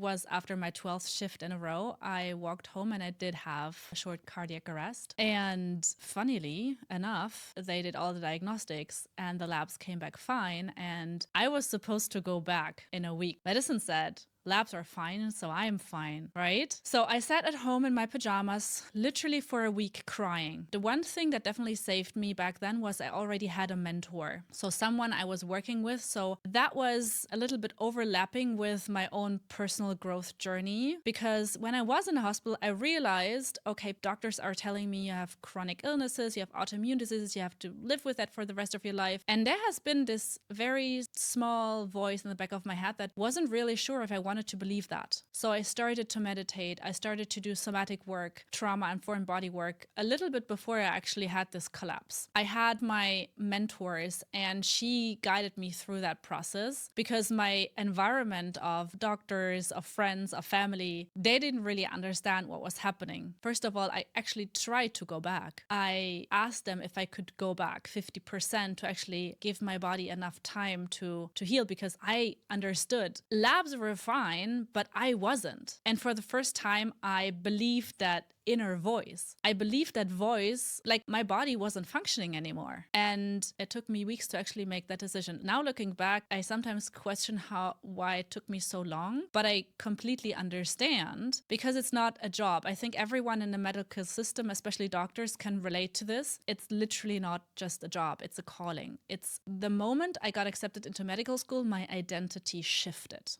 was after my 12th shift in a row. I walked home and I did have a short cardiac arrest. And funnily enough, they did all the diagnostics and the labs came back fine. And I was supposed to go back in a week. Medicine said, labs are fine, so I'm fine, right? So I sat at home in my pajamas, literally for a week crying. The one thing that definitely saved me back then was I already had a mentor. So someone I was working with. So that was a little bit overlapping with my own personal growth journey. Because when I was in the hospital, I realized, okay, doctors are telling me you have chronic illnesses, you have autoimmune diseases, you have to live with that for the rest of your life. And there has been this very small voice in the back of my head that wasn't really sure if I wanted to believe that. So I started to meditate. I started to do somatic work, trauma and foreign body work a little bit before I actually had this collapse. I had my mentors and she guided me through that process because my environment of doctors, of friends, of family, they didn't really understand what was happening. First of all, I actually tried to go back. I asked them if I could go back 50% to actually give my body enough time to heal because I understood labs were fine, but I wasn't. And for the first time, I believed that inner voice. I believed that voice, like my body wasn't functioning anymore. And it took me weeks to actually make that decision. Now looking back, I sometimes question why it took me so long, but I completely understand because it's not a job. I think everyone in the medical system, especially doctors, can relate to this. It's literally not just a job. It's a calling. It's the moment I got accepted into medical school, my identity shifted.